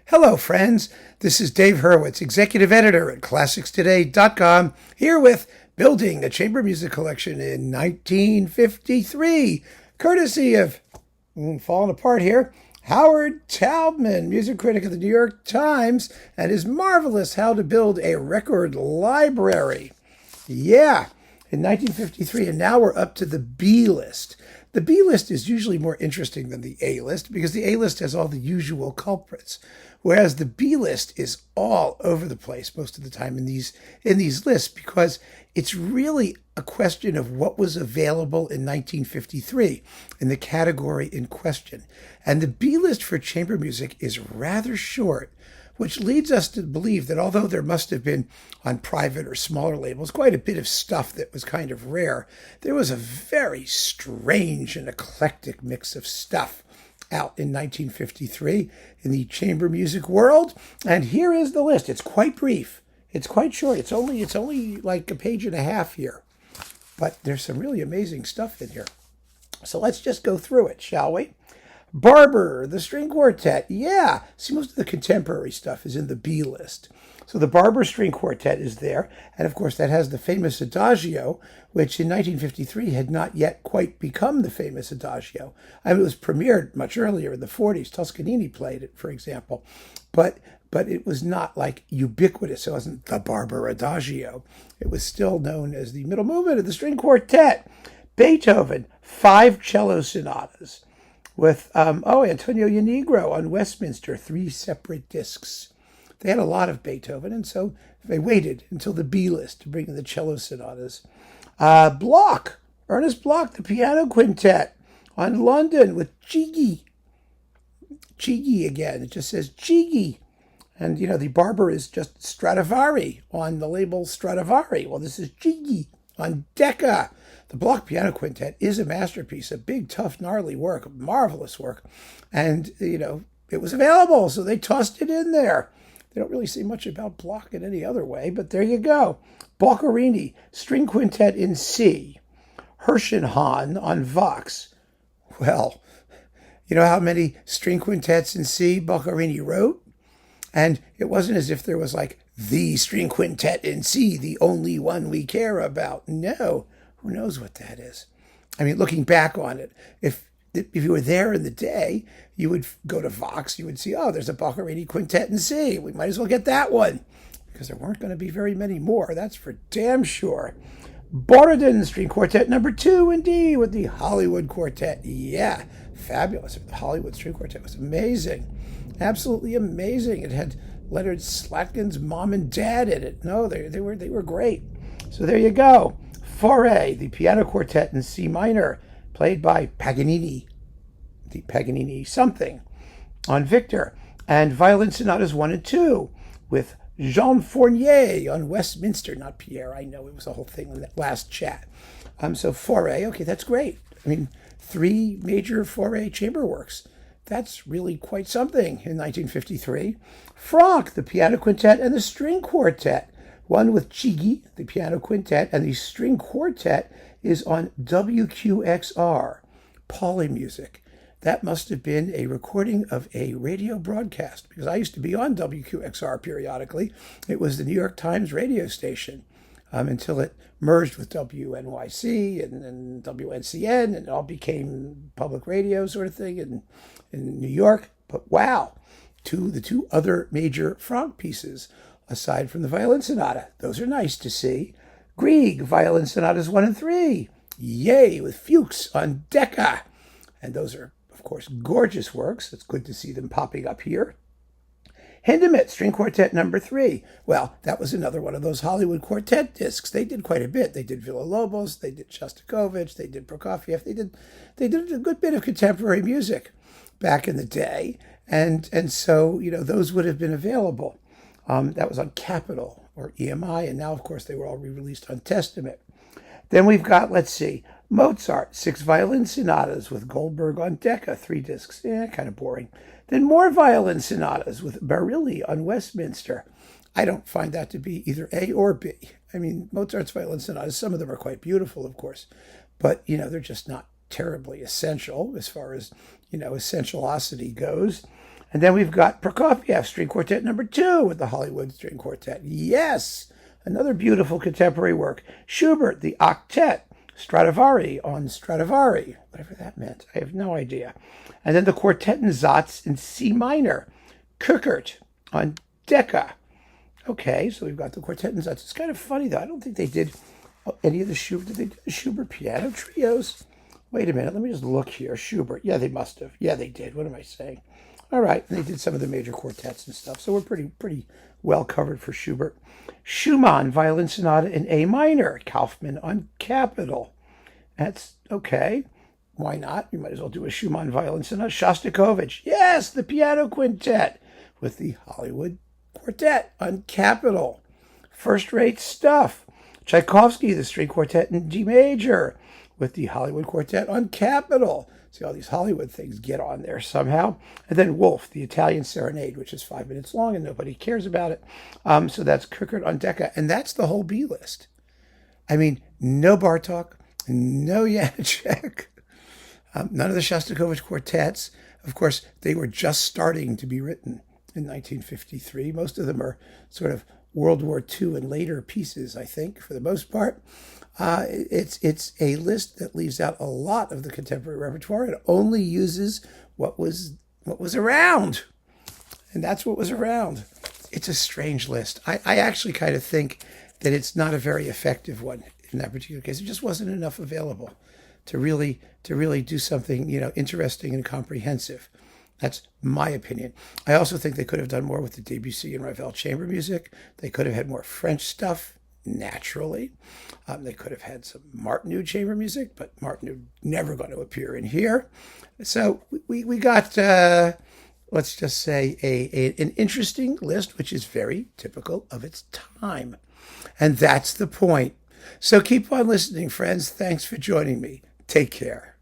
Hello, friends. This is Dave Hurwitz, executive editor at ClassicsToday.com, here with Building a Chamber Music Collection in 1953, courtesy of, falling apart here, Howard Taubman, music critic of the New York Times, and his marvelous How to Build a Record Library. Yeah, in 1953, and now we're up to the B list. The B list is usually more interesting than the A list because the A list has all the usual culprits, whereas the B list is all over the place most of the time in these lists because it's really a question of what was available in 1953 in the category in question. And the B list for chamber music is rather short, which leads us to believe that although there must have been on private or smaller labels quite a bit of stuff that was kind of rare, there was a very strange and eclectic mix of stuff out in 1953 in the chamber music world. And here is the list. It's quite brief. It's quite short. It's only like a page and a half here. But there's some really amazing stuff in here. So let's just go through it, shall we? Barber, the string quartet. Yeah. See, most of the contemporary stuff is in the B list. So the Barber string quartet is there. And of course, that has the famous Adagio, which in 1953 had not yet quite become the famous Adagio. I mean, it was premiered much earlier in the 40s. Toscanini played it, for example. But it was not like ubiquitous. It wasn't the Barber Adagio. It was still known as the middle movement of the string quartet. Beethoven, 5 cello sonatas with, Antonio Yanigro on Westminster, 3 separate discs. They had a lot of Beethoven, and so they waited until the B list to bring in the cello sonatas. Bloch, Ernest Bloch, the piano quintet on London with Chigi. Chigi again, it just says Chigi. And, the Barber is just Stradivari on the label Stradivari. Well, this is Chigi on Decca. The Bloch Piano Quintet is a masterpiece, a big, tough, gnarly work, marvelous work. And, it was available, so they tossed it in there. They don't really say much about Bloch in any other way, but there you go. Boccherini, String Quintet in C. Hirschenhahn on Vox. Well, you know how many string quintets in C Boccherini wrote? And it wasn't as if there was like the string quintet in C, the only one we care about. No, who knows what that is? I mean, looking back on it, if you were there in the day, you would go to Vox, you would see, there's a Boccherini quintet in C. We might as well get that one because there weren't going to be very many more. That's for damn sure. Borodin String Quartet number 2 in D with the Hollywood Quartet. Yeah, fabulous. The Hollywood String Quartet was amazing. Absolutely amazing. It had Leonard Slatkin's mom and dad in it. No, they were great. So there you go. Fauré, the piano quartet in C minor, played by Paganini, the Paganini something, on Victor, and violin sonatas 1 and 2 with Jean Fournier on Westminster, not Pierre. I know it was a whole thing in that last chat. So Fauré, okay, that's great. I mean, 3 major Fauré chamber works. That's really quite something in 1953. Franck, the piano quintet and the string quartet. One with Chigi, the piano quintet, and the string quartet is on WQXR, Polymusic. That must have been a recording of a radio broadcast because I used to be on WQXR periodically. It was the New York Times radio station until it merged with WNYC and WNCN, and it all became public radio sort of thing in New York. But wow, the two other major Franck pieces, aside from the violin sonata, those are nice to see. Grieg, violin sonatas 1 and 3. Yay, with Fuchs on Decca. And those are, of course, gorgeous works. It's good to see them popping up here. Hindemith, String Quartet number 3. Well, that was another one of those Hollywood quartet discs. They did quite a bit. They did Villa-Lobos, they did Shostakovich, they did Prokofiev, they did a good bit of contemporary music back in the day. And so, those would have been available. That was on Capitol or EMI, and now, of course, they were all re-released on Testament. Then we've got, Mozart, 6 violin sonatas with Goldberg on Decca, 3 discs. Kind of boring. Then more violin sonatas with Barilli on Westminster. I don't find that to be either A or B. I mean, Mozart's violin sonatas, some of them are quite beautiful, of course, but, they're just not terribly essential as far as, essentiality goes. And then we've got Prokofiev, String Quartet number 2 with the Hollywood String Quartet. Yes, another beautiful contemporary work. Schubert, the Octet, Stradivari on Stradivari, whatever that meant. I have no idea. And then the Quartet in Satz in C minor. Kuckert on Decca. Okay, so we've got the Quartet in Satz. It's kind of funny, though. I don't think they did any of the Schubert. Did they do the Schubert piano trios? Wait a minute. Let me just look here. Schubert. Yeah, they must have. Yeah, they did. What am I saying? All right. And they did some of the major quartets and stuff. So we're pretty well covered for Schubert. Schumann, Violin Sonata in A minor. Kaufmann on Capital. That's okay. Why not? You might as well do a Schumann Violin Sonata. Shostakovich. Yes, the piano quintet with the Hollywood Quartet on Capital. First-rate stuff. Tchaikovsky, the String Quartet in D major with the Hollywood Quartet on Capital. See, all these Hollywood things get on there somehow. And then Wolf, the Italian Serenade, which is 5 minutes long and nobody cares about it. So that's Kuckert on Decca. And that's the whole B list. I mean, no Bartók, no Janacek, none of the Shostakovich quartets. Of course, they were just starting to be written in 1953. Most of them are sort of World War II and later pieces, I think, for the most part. It's a list that leaves out a lot of the contemporary repertoire. It only uses what was around, and that's what was around. It's a strange list. I actually kind of think that it's not a very effective one in that particular case. It just wasn't enough available to really do something, interesting and comprehensive. That's my opinion. I also think they could have done more with the Debussy and Ravel chamber music. They could have had more French stuff, naturally. They could have had some Martineau chamber music, but Martineau never going to appear in here. So we got, let's just say, an interesting list, which is very typical of its time. And that's the point. So keep on listening, friends. Thanks for joining me. Take care.